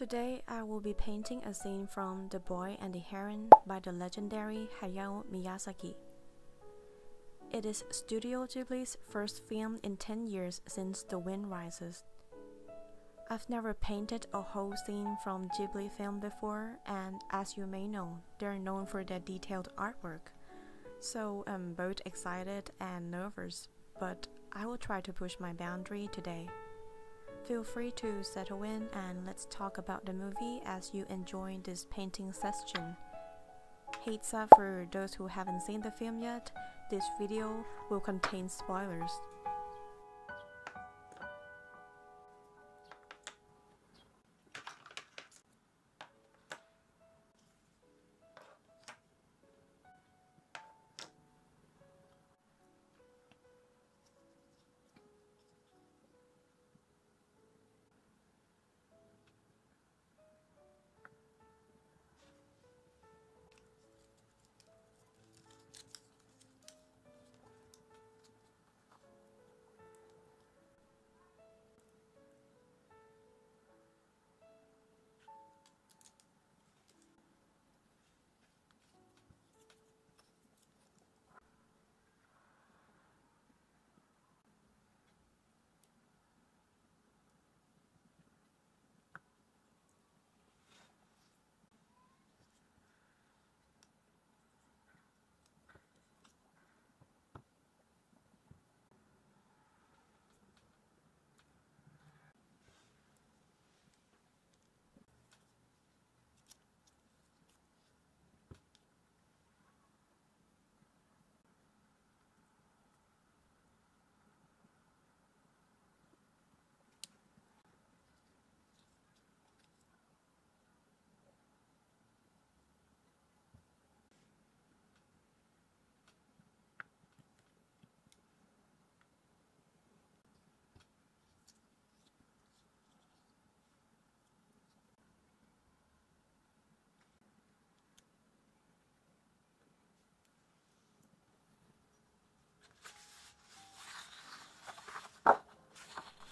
Today I will be painting a scene from The Boy and the Heron by the legendary Hayao Miyazaki. It is Studio Ghibli's first film in 10 years since The Wind Rises. I've never painted a whole scene from Ghibli film before, and as you may know, they're known for their detailed artwork. So I'm both excited and nervous, but I will try to push my boundary today. Feel free to settle in and let's talk about the movie as you enjoy this painting session. Heads up for those who haven't seen the film yet, this video will contain spoilers.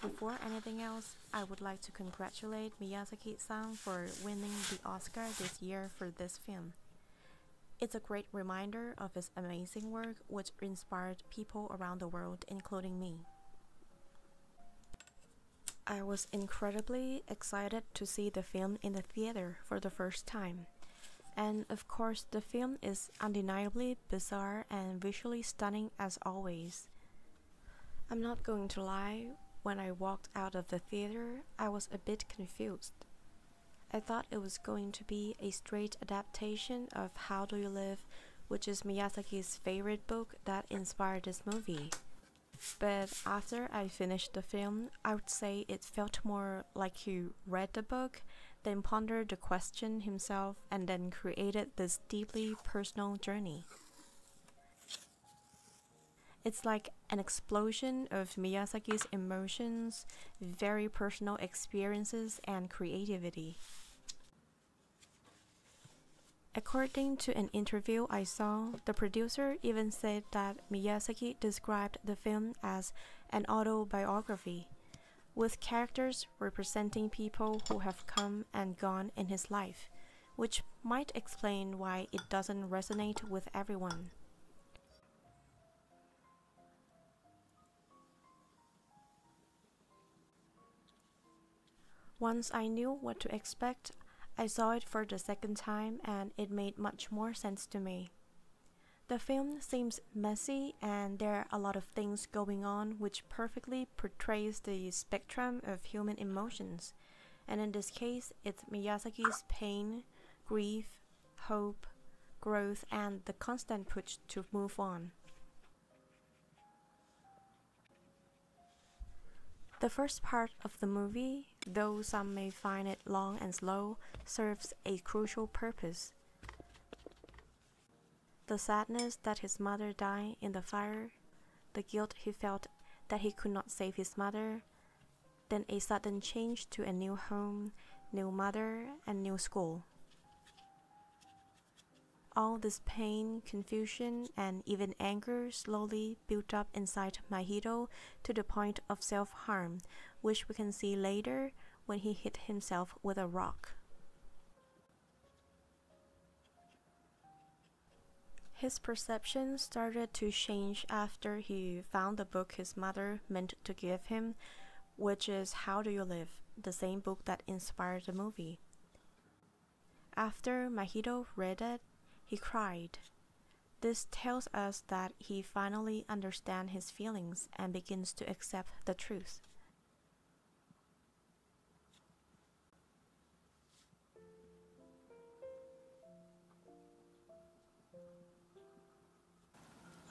Before anything else, I would like to congratulate Miyazaki-san for winning the Oscar this year for this film. It's a great reminder of his amazing work which inspired people around the world, including me. I was incredibly excited to see the film in the theater for the first time. And of course, the film is undeniably bizarre and visually stunning as always. I'm not going to lie. When I walked out of the theater, I was a bit confused. I thought it was going to be a straight adaptation of How Do You Live, which is Miyazaki's favorite book that inspired this movie. But after I finished the film, I would say it felt more like he read the book, then pondered the question himself, and then created this deeply personal journey. It's like an explosion of Miyazaki's emotions, very personal experiences, and creativity. According to an interview I saw, the producer even said that Miyazaki described the film as an autobiography, with characters representing people who have come and gone in his life, which might explain why it doesn't resonate with everyone. Once I knew what to expect, I saw it for the second time and it made much more sense to me. The film seems messy and there are a lot of things going on which perfectly portrays the spectrum of human emotions. And in this case, it's Miyazaki's pain, grief, hope, growth, and the constant push to move on. The first part of the movie, though some may find it long and slow, serves a crucial purpose. The sadness that his mother died in the fire, the guilt he felt that he could not save his mother, then a sudden change to a new home, new mother, and new school. All this pain, confusion, and even anger slowly built up inside my hero to the point of self-harm, which we can see later when he hit himself with a rock. His perception started to change after he found the book his mother meant to give him, which is How Do You Live, the same book that inspired the movie. After 𝗏𝗏𝗏 read it, he cried. This tells us that he finally understands his feelings and begins to accept the truth.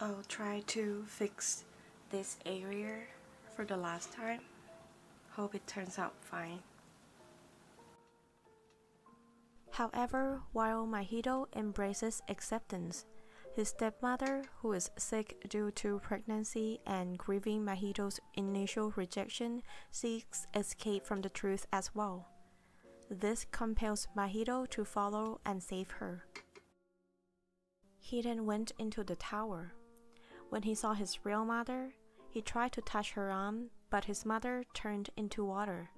I'll try to fix this area for the last time. Hope it turns out fine. However, while 𝗏𝗏𝗏 embraces acceptance, his stepmother, who is sick due to pregnancy and grieving 𝗏𝗏𝗏's initial rejection, seeks escape from the truth as well. This compels 𝗏𝗏𝗏 to follow and save her. He then went into the tower. When he saw his real mother, he tried to touch her arm, but his mother turned into water.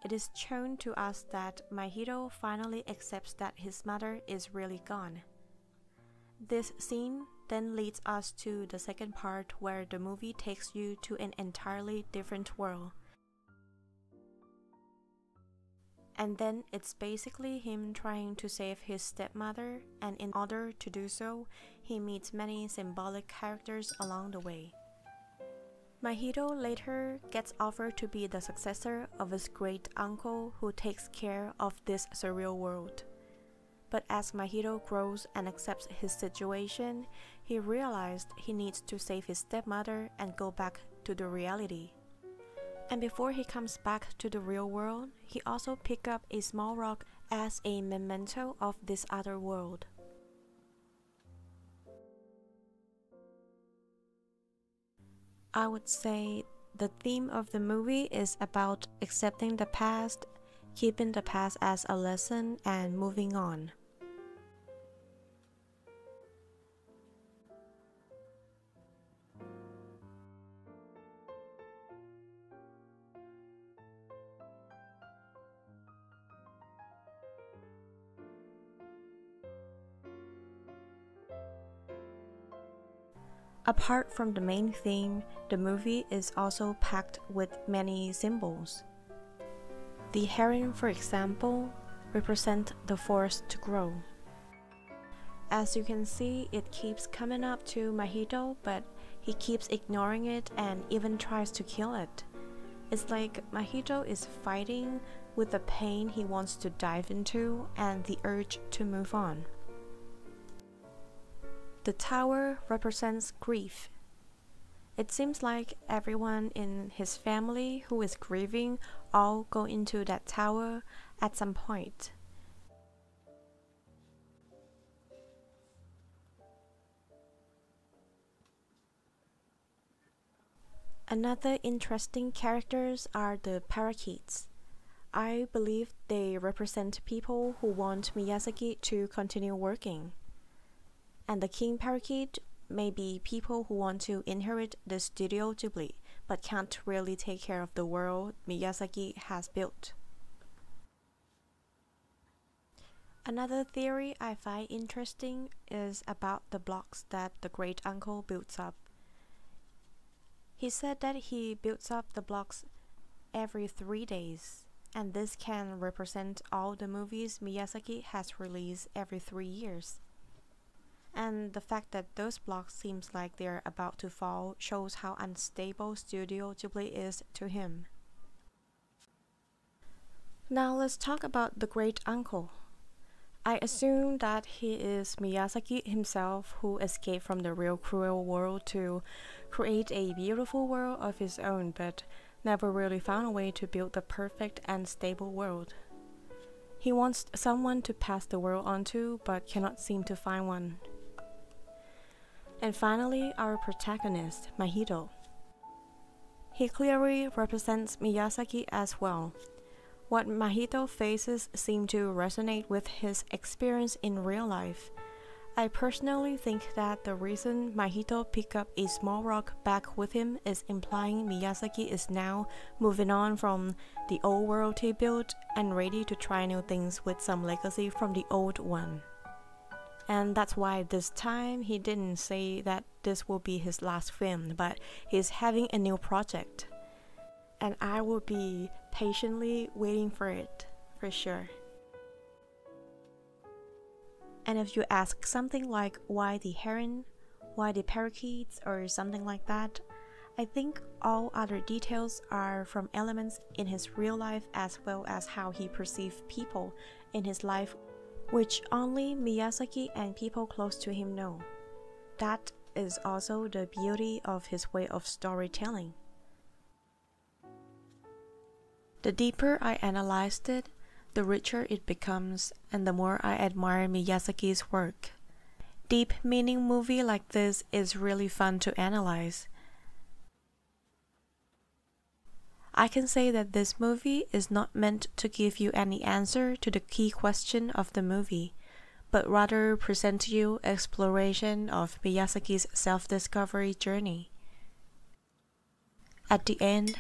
It is shown to us that 𝗏𝗏𝗏 finally accepts that his mother is really gone. This scene then leads us to the second part where the movie takes you to an entirely different world. And then it's basically him trying to save his stepmother, and in order to do so, he meets many symbolic characters along the way. 𝗏𝗏𝗏 later gets offered to be the successor of his great uncle who takes care of this surreal world. But as 𝗏𝗏𝗏 grows and accepts his situation, he realized he needs to save his stepmother and go back to the reality. And before he comes back to the real world, he also picks up a small rock as a memento of this other world. I would say the theme of the movie is about accepting the past, keeping the past as a lesson, and moving on. Apart from the main theme, the movie is also packed with many symbols. The heron, for example, represents the force to grow. As you can see, it keeps coming up to 𝗏𝗏𝗏, but he keeps ignoring it and even tries to kill it. It's like 𝗏𝗏𝗏 is fighting with the pain he wants to dive into and the urge to move on. The tower represents grief. It seems like everyone in his family who is grieving all go into that tower at some point. Another interesting characters are the parakeets. I believe they represent people who want Miyazaki to continue working. And the king parakeet may be people who want to inherit the Studio Ghibli, but can't really take care of the world Miyazaki has built. Another theory I find interesting is about the blocks that the great uncle builds up. He said that he builds up the blocks every 3 days, and this can represent all the movies Miyazaki has released every 3 years. And the fact that those blocks seems like they're about to fall shows how unstable Studio Ghibli is to him. Now let's talk about the great uncle. I assume that he is Miyazaki himself who escaped from the real cruel world to create a beautiful world of his own, but never really found a way to build the perfect and stable world. He wants someone to pass the world on to, but cannot seem to find one. And finally, our protagonist, 𝗏𝗏𝗏. He clearly represents Miyazaki as well. What 𝗏𝗏𝗏 faces seem to resonate with his experience in real life. I personally think that the reason Mahito picked up a small rock back with him is implying Miyazaki is now moving on from the old world he built and ready to try new things with some legacy from the old one. And that's why this time he didn't say that this will be his last film, but he's having a new project. And I will be patiently waiting for it, for sure. And if you ask something like why the heron, why the parakeets, or something like that, I think all other details are from elements in his real life as well as how he perceived people in his life, which only Miyazaki and people close to him know. That is also the beauty of his way of storytelling. The deeper I analyzed it, the richer it becomes, and the more I admire Miyazaki's work. Deep meaning movie like this is really fun to analyze. I can say that this movie is not meant to give you any answer to the key question of the movie, but rather present to you exploration of Miyazaki's self-discovery journey. At the end,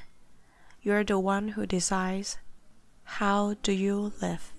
you're the one who decides, how do you live?